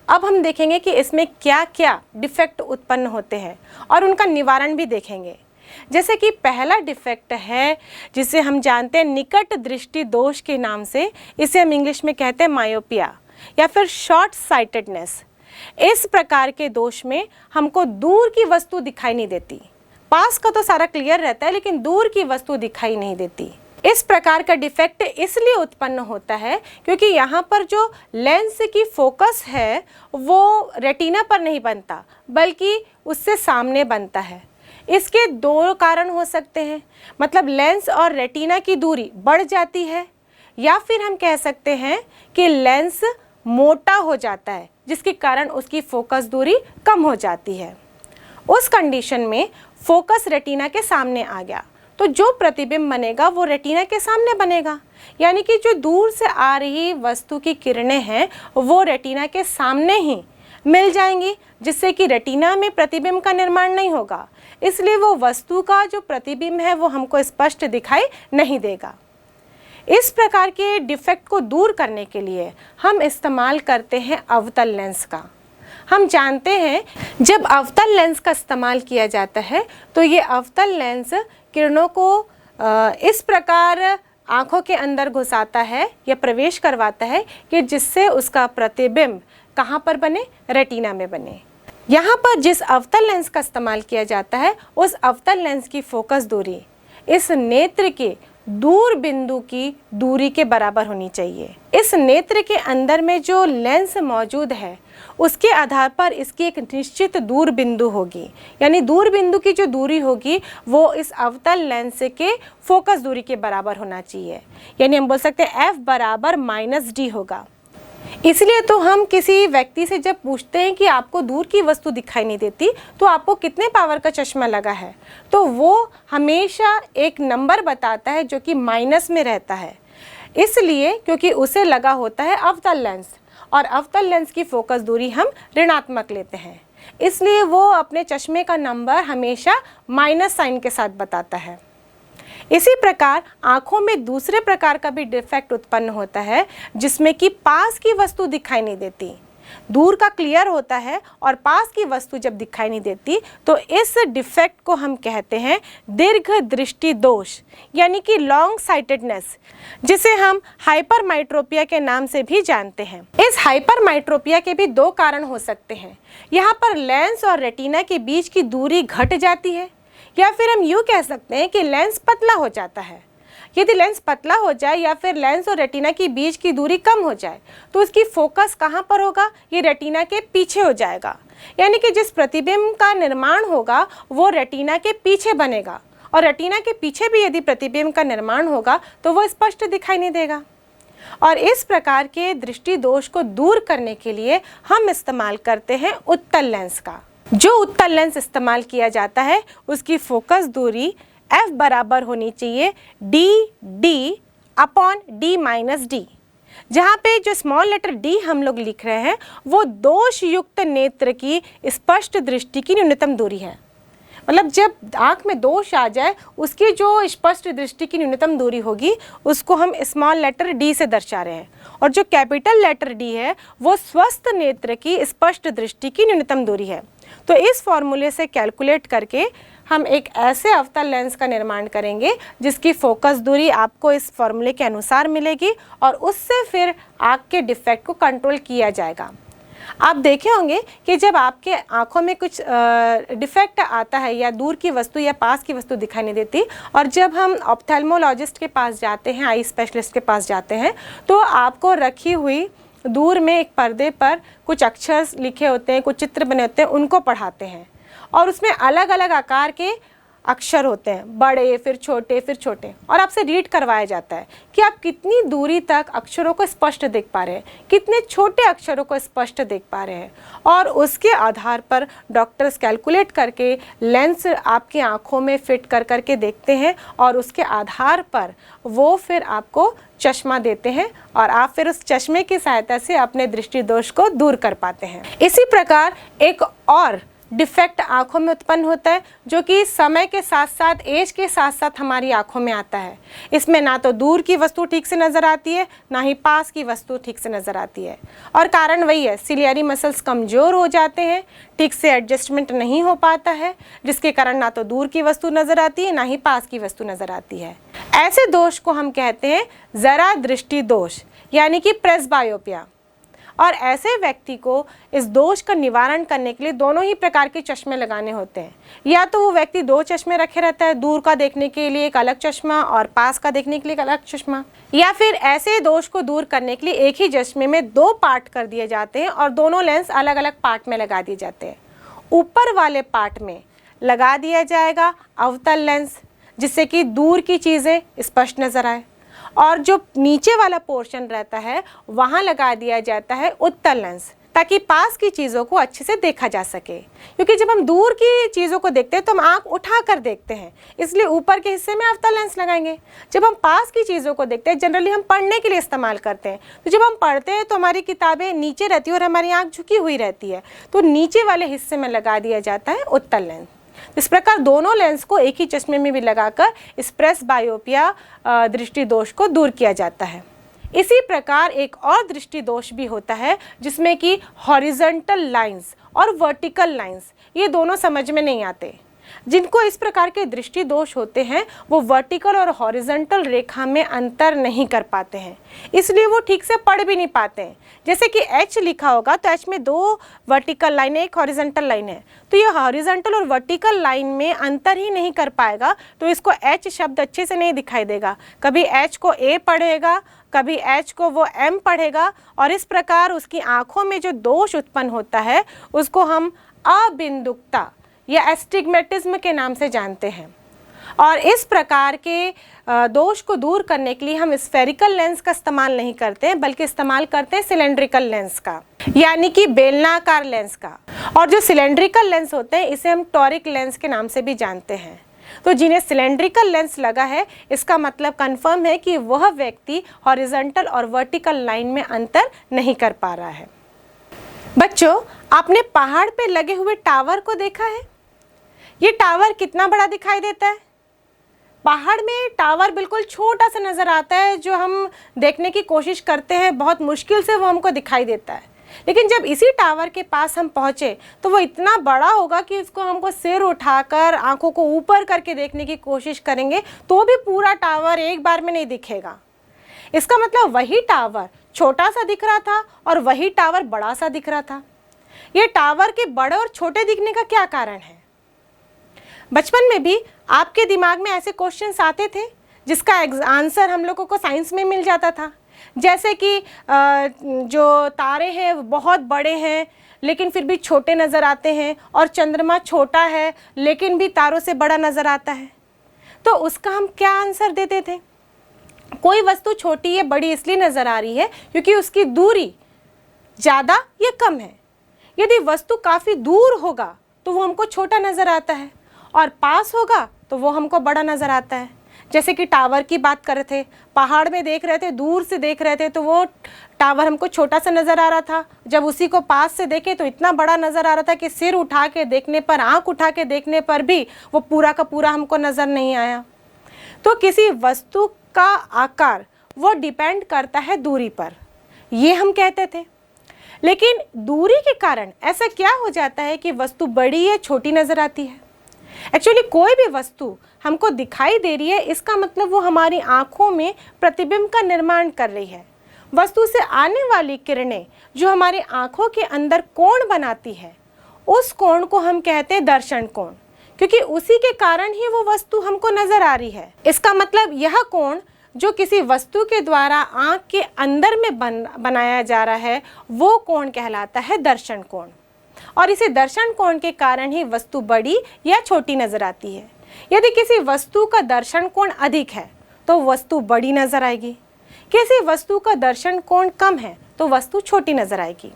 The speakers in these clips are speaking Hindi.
अब हम देखेंगे कि इसमें क्या क्या डिफेक्ट उत्पन्न होते हैं और उनका निवारण भी देखेंगे। जैसे कि पहला डिफेक्ट है जिसे हम जानते हैं निकट दृष्टि दोष के नाम से, इसे हम इंग्लिश में कहते हैं मायोपिया या फिर शॉर्ट साइटेडनेस। इस प्रकार के दोष में हमको दूर की वस्तु दिखाई नहीं देती, पास का तो सारा क्लियर रहता है लेकिन दूर की वस्तु दिखाई नहीं देती। इस प्रकार का डिफेक्ट इसलिए उत्पन्न होता है क्योंकि यहाँ पर जो लेंस की फोकस है वो रेटिना पर नहीं बनता बल्कि उससे सामने बनता है। इसके दो कारण हो सकते हैं, मतलब लेंस और रेटिना की दूरी बढ़ जाती है या फिर हम कह सकते हैं कि लेंस मोटा हो जाता है जिसके कारण उसकी फोकस दूरी कम हो जाती है। उस कंडीशन में फोकस रेटिना के सामने आ गया तो जो प्रतिबिंब बनेगा वो रेटिना के सामने बनेगा, यानी कि जो दूर से आ रही वस्तु की किरणें हैं वो रेटिना के सामने ही मिल जाएंगी, जिससे कि रेटिना में प्रतिबिंब का निर्माण नहीं होगा, इसलिए वो वस्तु का जो प्रतिबिंब है वो हमको स्पष्ट दिखाई नहीं देगा। इस प्रकार के डिफेक्ट को दूर करने के लिए हम इस्तेमाल करते हैं अवतल लेंस का। हम जानते हैं जब अवतल लेंस का इस्तेमाल किया जाता है तो ये अवतल लेंस किरणों को इस प्रकार आँखों के अंदर घुसाता है या प्रवेश करवाता है कि जिससे उसका प्रतिबिंब कहाँ पर बने, रेटिना में बने। यहाँ पर जिस अवतल लेंस का इस्तेमाल किया जाता है उस अवतल लेंस की फोकस दूरी इस नेत्र के दूर बिंदु की दूरी के बराबर होनी चाहिए। इस नेत्र के अंदर में जो लेंस मौजूद है उसके आधार पर इसकी एक निश्चित दूर बिंदु होगी, यानी दूर बिंदु की जो दूरी होगी वो इस अवतल लेंस के फोकस दूरी के बराबर होना चाहिए, यानी हम बोल सकते हैं F बराबर -d होगा। इसलिए तो हम किसी व्यक्ति से जब पूछते हैं कि आपको दूर की वस्तु दिखाई नहीं देती तो आपको कितने पावर का चश्मा लगा है, तो वो हमेशा एक नंबर बताता है जो कि माइनस में रहता है, इसलिए क्योंकि उसे लगा होता है अवतल लेंस और अवतल लेंस की फोकस दूरी हम ऋणात्मक लेते हैं, इसलिए वो अपने चश्मे का नंबर हमेशा माइनस साइन के साथ बताता है। इसी प्रकार आँखों में दूसरे प्रकार का भी डिफेक्ट उत्पन्न होता है जिसमें कि पास की वस्तु दिखाई नहीं देती, दूर का क्लियर होता है और पास की वस्तु जब दिखाई नहीं देती तो इस डिफेक्ट को हम कहते हैं दीर्घ दृष्टि दोष, यानी कि लॉन्ग साइटेडनेस, जिसे हम हाइपरमाइट्रोपिया के नाम से भी जानते हैं। इस हाइपरमाइट्रोपिया के भी दो कारण हो सकते हैं। यहाँ पर लेंस और रेटिना के बीच की दूरी घट जाती है या फिर हम यूँ कह सकते हैं कि लेंस पतला हो जाता है। यदि लेंस पतला हो जाए या फिर लेंस और रेटिना के बीच की दूरी कम हो जाए तो इसकी फोकस कहाँ पर होगा, ये रेटिना के पीछे हो जाएगा, यानी कि जिस प्रतिबिंब का निर्माण होगा वो रेटिना के पीछे बनेगा और रेटिना के पीछे भी यदि प्रतिबिंब का निर्माण होगा तो वो स्पष्ट दिखाई नहीं देगा। और इस प्रकार के दृष्टि दोष को दूर करने के लिए हम इस्तेमाल करते हैं उत्तल लेंस का। जो उत्तल लेंस इस्तेमाल किया जाता है उसकी फोकस दूरी F बराबर होनी चाहिए D/D, जहाँ पे जो स्मॉल लेटर D हम लोग लिख रहे हैं वो दोष युक्त नेत्र की स्पष्ट दृष्टि की न्यूनतम दूरी है। मतलब जब आँख में दोष आ जाए उसकी जो स्पष्ट दृष्टि की न्यूनतम दूरी होगी उसको हम स्मॉल लेटर D से दर्शा रहे हैं, और जो कैपिटल लेटर D है वो स्वस्थ नेत्र की स्पष्ट दृष्टि की न्यूनतम दूरी है। तो इस फॉर्मूले से कैलकुलेट करके हम एक ऐसे अवतल लेंस का निर्माण करेंगे जिसकी फोकस दूरी आपको इस फॉर्मूले के अनुसार मिलेगी और उससे फिर आँख के डिफेक्ट को कंट्रोल किया जाएगा। आप देखे होंगे कि जब आपके आँखों में कुछ डिफेक्ट आता है या दूर की वस्तु या पास की वस्तु दिखाई नहीं देती और जब हम ऑप्थेल्मोलॉजिस्ट के पास जाते हैं, आई स्पेशलिस्ट के पास जाते हैं, तो आपको रखी हुई दूर में एक पर्दे पर कुछ अक्षर लिखे होते हैं, कुछ चित्र बने होते हैं, उनको पढ़ाते हैं और उसमें अलग अलग आकार के अक्षर होते हैं, बड़े फिर छोटे, और आपसे रीड करवाया जाता है कि आप कितनी दूरी तक अक्षरों को स्पष्ट देख पा रहे हैं, कितने छोटे अक्षरों को स्पष्ट देख पा रहे हैं, और उसके आधार पर डॉक्टर्स कैलकुलेट करके लेंस आपकी आँखों में फिट कर करके देखते हैं और उसके आधार पर वो फिर आपको चश्मा देते हैं और आप फिर उस चश्मे की सहायता से अपने दृष्टि दोष को दूर कर पाते हैं। इसी प्रकार एक और डिफेक्ट आँखों में उत्पन्न होता है, जो कि समय के साथ साथ, एज के साथ साथ हमारी आँखों में आता है। इसमें ना तो दूर की वस्तु ठीक से नज़र आती है, ना ही पास की वस्तु ठीक से नज़र आती है। और कारण वही है, सिलियरी मसल्स कमज़ोर हो जाते हैं, ठीक से एडजस्टमेंट नहीं हो पाता है, जिसके कारण ना तो दूर की वस्तु नज़र आती है, ना ही पास की वस्तु नज़र आती है। ऐसे दोष को हम कहते हैं ज़रा दृष्टि दोष, यानी कि प्रेसबायोपिया। और ऐसे व्यक्ति को इस दोष का निवारण करने के लिए दोनों ही प्रकार के चश्मे लगाने होते हैं। या तो वो व्यक्ति 2 चश्मे रखे रहता है, दूर का देखने के लिए एक अलग चश्मा और पास का देखने के लिए एक अलग चश्मा, या फिर ऐसे दोष को दूर करने के लिए एक ही चश्मे में 2 पार्ट कर दिए जाते हैं और दोनों लेंस अलग अलग पार्ट में लगा दिए जाते हैं। ऊपर वाले पार्ट में लगा दिया जाएगा अवतल लेंस, जिससे कि दूर की चीज़ें स्पष्ट नज़र आए, और जो नीचे वाला पोर्शन रहता है वहाँ लगा दिया जाता है उत्तल लेंस, ताकि पास की चीज़ों को अच्छे से देखा जा सके। क्योंकि जब हम दूर की चीज़ों को देखते हैं तो हम आँख उठा कर देखते हैं, इसलिए ऊपर के हिस्से में अवतल लेंस लगाएंगे। जब हम पास की चीज़ों को देखते हैं, जनरली हम पढ़ने के लिए इस्तेमाल करते हैं, तो जब हम पढ़ते हैं तो हमारी किताबें नीचे रहती है और हमारी आँख झुकी हुई रहती है, तो नीचे वाले हिस्से में लगा दिया जाता है उत्तल लेंस। इस प्रकार दोनों लेंस को एक ही चश्मे में भी लगाकर इस प्रेसबायोपिया दृष्टि दोष को दूर किया जाता है। इसी प्रकार एक और दृष्टि दोष भी होता है, जिसमें कि हॉरिजॉन्टल लाइंस और वर्टिकल लाइंस, ये दोनों समझ में नहीं आते। जिनको इस प्रकार के दृष्टि दोष होते हैं वो वर्टिकल और हॉरिजॉन्टल रेखा में अंतर नहीं कर पाते हैं, इसलिए वो ठीक से पढ़ भी नहीं पाते हैं। जैसे कि H लिखा होगा तो H में 2 वर्टिकल लाइन है, एक हॉरिजॉन्टल लाइन है, तो ये हॉरिजॉन्टल और वर्टिकल लाइन में अंतर ही नहीं कर पाएगा, तो इसको H शब्द अच्छे से नहीं दिखाई देगा। कभी H को A पढ़ेगा, कभी H को वो M पढ़ेगा, और इस प्रकार उसकी आँखों में जो दोष उत्पन्न होता है उसको हम अबिंदुकता या एस्टिग्मेटिज्म के नाम से जानते हैं। और इस प्रकार के दोष को दूर करने के लिए हम स्फेरिकल लेंस का इस्तेमाल नहीं करते हैं, बल्कि इस्तेमाल करते हैं सिलेंड्रिकल लेंस का, यानी कि बेलनाकार लेंस का। और जो सिलेंड्रिकल लेंस होते हैं इसे हम टॉरिक लेंस के नाम से भी जानते हैं। तो जिन्हें सिलेंड्रिकल लेंस लगा है, इसका मतलब कंफर्म है कि वह व्यक्ति हॉरिजॉन्टल और वर्टिकल लाइन में अंतर नहीं कर पा रहा है। बच्चों, आपने पहाड़ पे लगे हुए टावर को देखा है? ये टावर कितना बड़ा दिखाई देता है? पहाड़ में टावर बिल्कुल छोटा सा नज़र आता है, जो हम देखने की कोशिश करते हैं, बहुत मुश्किल से वो हमको दिखाई देता है। लेकिन जब इसी टावर के पास हम पहुँचे तो वो इतना बड़ा होगा कि इसको हमको सिर उठाकर आंखों को ऊपर करके देखने की कोशिश करेंगे तो भी पूरा टावर एक बार में नहीं दिखेगा। इसका मतलब वही टावर छोटा सा दिख रहा था और वही टावर बड़ा सा दिख रहा था। ये टावर के बड़े और छोटे दिखने का क्या कारण है? बचपन में भी आपके दिमाग में ऐसे क्वेश्चंस आते थे जिसका आंसर हम लोगों को साइंस में मिल जाता था, जैसे कि जो तारे हैं वो बहुत बड़े हैं लेकिन फिर भी छोटे नज़र आते हैं, और चंद्रमा छोटा है लेकिन भी तारों से बड़ा नज़र आता है। तो उसका हम क्या आंसर देते थे? कोई वस्तु छोटी या बड़ी इसलिए नज़र आ रही है क्योंकि उसकी दूरी ज़्यादा या कम है। यदि वस्तु काफ़ी दूर होगा तो वो हमको छोटा नज़र आता है, और पास होगा तो वो हमको बड़ा नज़र आता है। जैसे कि टावर की बात कर रहे थे, पहाड़ में देख रहे थे, दूर से देख रहे थे तो वो टावर हमको छोटा सा नज़र आ रहा था। जब उसी को पास से देखे तो इतना बड़ा नज़र आ रहा था कि सिर उठा के देखने पर, आँख उठा के देखने पर भी वो पूरा का पूरा हमको नज़र नहीं आया। तो किसी वस्तु का आकार वो डिपेंड करता है दूरी पर, ये हम कहते थे। लेकिन दूरी के कारण ऐसा क्या हो जाता है कि वस्तु बड़ी या छोटी नज़र आती है? एक्चुअली कोई भी वस्तु हमको दिखाई दे रही है, इसका मतलब वो हमारी आँखों में प्रतिबिंब का निर्माण कर रही है। वस्तु से आने वाली किरणें जो हमारी आँखों के अंदर कोण बनाती है, उस कोण को हम कहते हैं दर्शन कोण, क्योंकि उसी के कारण ही वो वस्तु हमको नज़र आ रही है। इसका मतलब यह कोण जो किसी वस्तु के द्वारा आँख के अंदर में बनाया जा रहा है, वो कोण कहलाता है दर्शन कोण। और इसी दर्शन कोण के कारण ही वस्तु बड़ी या छोटी नज़र आती है। यदि किसी वस्तु का दर्शन कोण अधिक है तो वस्तु बड़ी नज़र आएगी, किसी वस्तु का दर्शन कोण कम है तो वस्तु छोटी नज़र आएगी।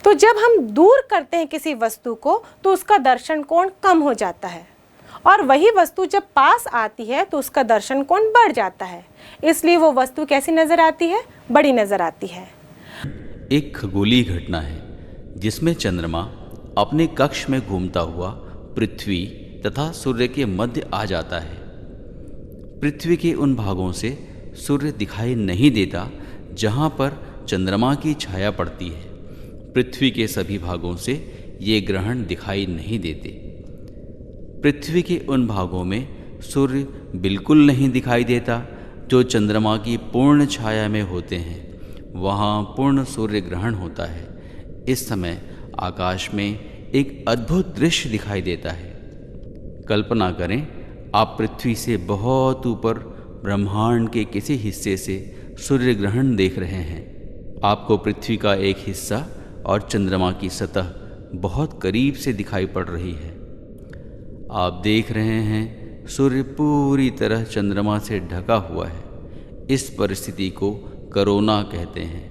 तो जब हम दूर करते हैं किसी वस्तु को तो उसका दर्शन कोण कम हो जाता है, और वही वस्तु जब पास आती है तो उसका दर्शन कोण बढ़ जाता है। इसलिए वो वस्तु कैसी नज़र आती है? बड़ी नज़र आती है। एक खगोलीय घटना है जिसमें चंद्रमा अपने कक्ष में घूमता हुआ पृथ्वी तथा सूर्य के मध्य आ जाता है। पृथ्वी के उन भागों से सूर्य दिखाई नहीं देता जहाँ पर चंद्रमा की छाया पड़ती है। पृथ्वी के सभी भागों से ये ग्रहण दिखाई नहीं देते। पृथ्वी के उन भागों में सूर्य बिल्कुल नहीं दिखाई देता जो चंद्रमा की पूर्ण छाया में होते हैं। वहाँ पूर्ण सूर्य ग्रहण होता है। इस समय आकाश में एक अद्भुत दृश्य दिखाई देता है। कल्पना करें, आप पृथ्वी से बहुत ऊपर ब्रह्मांड के किसी हिस्से से सूर्य ग्रहण देख रहे हैं। आपको पृथ्वी का एक हिस्सा और चंद्रमा की सतह बहुत करीब से दिखाई पड़ रही है। आप देख रहे हैं सूर्य पूरी तरह चंद्रमा से ढका हुआ है। इस परिस्थिति को कोरोना कहते हैं।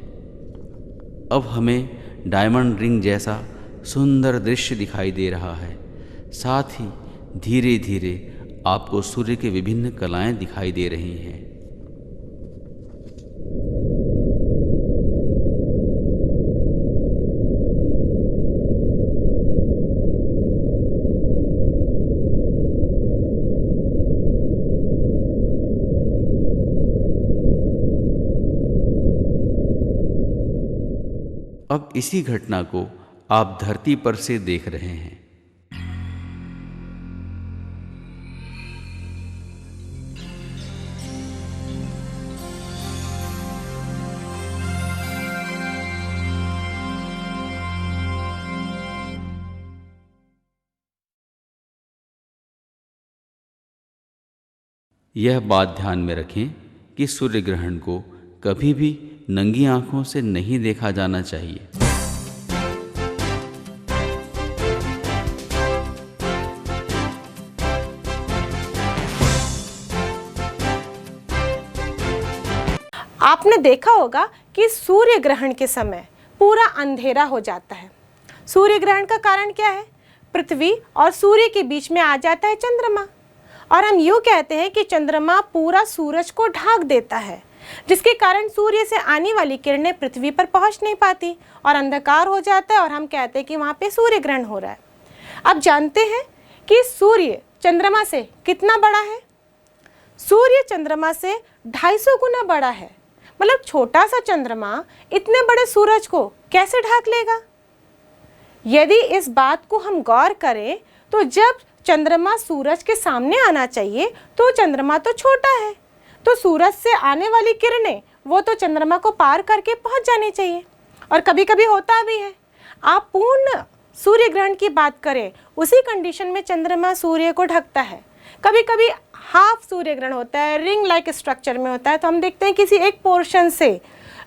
अब हमें डायमंड रिंग जैसा सुंदर दृश्य दिखाई दे रहा है। साथ ही धीरे धीरे आपको सूर्य के विभिन्न कलाएं दिखाई दे रही हैं। अब इसी घटना को आप धरती पर से देख रहे हैं। यह बात ध्यान में रखें कि सूर्य ग्रहण को कभी भी नंगी आंखों से नहीं देखा जाना चाहिए। आपने देखा होगा कि सूर्य ग्रहण के समय पूरा अंधेरा हो जाता है। सूर्य ग्रहण का कारण क्या है? पृथ्वी और सूर्य के बीच में आ जाता है चंद्रमा, और हम यूँ कहते हैं कि चंद्रमा पूरा सूरज को ढक देता है, जिसके कारण सूर्य से आने वाली किरणें पृथ्वी पर पहुंच नहीं पाती और अंधकार हो जाता है, और हम कहते हैं कि वहाँ पे सूर्य ग्रहण हो रहा है। अब जानते हैं कि सूर्य चंद्रमा से कितना बड़ा है? सूर्य चंद्रमा से 250 गुना बड़ा है। मतलब छोटा सा चंद्रमा इतने बड़े सूरज को कैसे ढक लेगा? यदि इस बात को हम गौर करें तो जब चंद्रमा सूरज के सामने आना चाहिए तो चंद्रमा तो छोटा है, तो सूरज से आने वाली किरणें वो तो चंद्रमा को पार करके पहुंच जानी चाहिए। और कभी कभी होता भी है, आप पूर्ण सूर्य ग्रहण की बात करें, उसी कंडीशन में चंद्रमा सूर्य को ढकता है। कभी कभी हाफ सूर्य ग्रहण होता है, रिंग लाइक स्ट्रक्चर में होता है, तो हम देखते हैं किसी एक पोर्शन से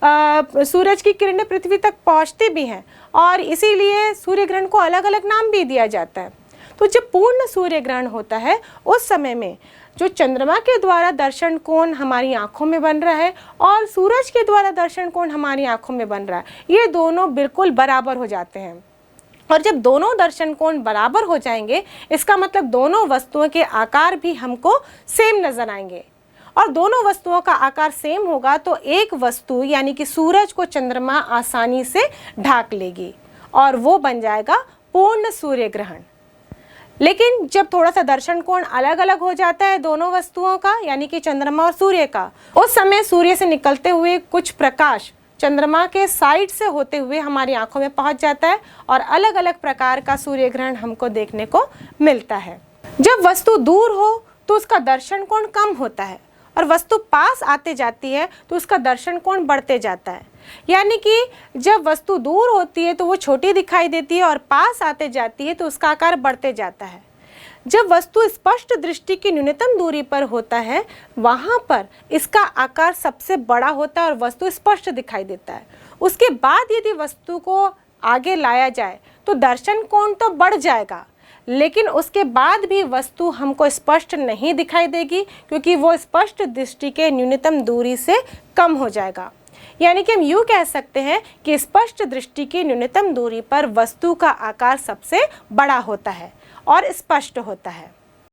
सूरज की किरणें पृथ्वी तक पहुंचती भी हैं, और इसीलिए सूर्य ग्रहण को अलग अलग नाम भी दिया जाता है। तो जब पूर्ण सूर्य ग्रहण होता है उस समय में जो चंद्रमा के द्वारा दर्शन कोण हमारी आंखों में बन रहा है और सूरज के द्वारा दर्शन कोण हमारी आंखों में बन रहा है, ये दोनों बिल्कुल बराबर हो जाते हैं। और जब दोनों दर्शन कोण बराबर हो जाएंगे, इसका मतलब दोनों वस्तुओं के आकार भी हमको सेम नजर आएंगे, और दोनों वस्तुओं का आकार सेम होगा तो एक वस्तु यानी कि सूरज को चंद्रमा आसानी से ढाक लेगी और वो बन जाएगा पूर्ण सूर्य ग्रहण। लेकिन जब थोड़ा सा दर्शन कोण अलग अलग हो जाता है दोनों वस्तुओं का, यानी कि चंद्रमा और सूर्य का, उस समय सूर्य से निकलते हुए कुछ प्रकाश चंद्रमा के साइड से होते हुए हमारी आंखों में पहुंच जाता है और अलग अलग प्रकार का सूर्य ग्रहण हमको देखने को मिलता है। जब वस्तु दूर हो तो उसका दर्शन कोण कम होता है, और वस्तु पास आते जाती है तो उसका दर्शन कोण बढ़ते जाता है। यानी कि जब वस्तु दूर होती है तो वो छोटी दिखाई देती है, और पास आते जाती है तो उसका आकार बढ़ते जाता है। जब वस्तु स्पष्ट दृष्टि की न्यूनतम दूरी पर होता है, वहाँ पर इसका आकार सबसे बड़ा होता है और वस्तु स्पष्ट दिखाई देता है। उसके बाद यदि वस्तु को आगे लाया जाए तो दर्शन कोण तो बढ़ जाएगा, लेकिन उसके बाद भी वस्तु हमको स्पष्ट नहीं दिखाई देगी, क्योंकि वो स्पष्ट दृष्टि के न्यूनतम दूरी से कम हो जाएगा। यानी कि हम यूँ कह सकते हैं कि स्पष्ट दृष्टि की न्यूनतम दूरी पर वस्तु का आकार सबसे बड़ा होता है और स्पष्ट होता है।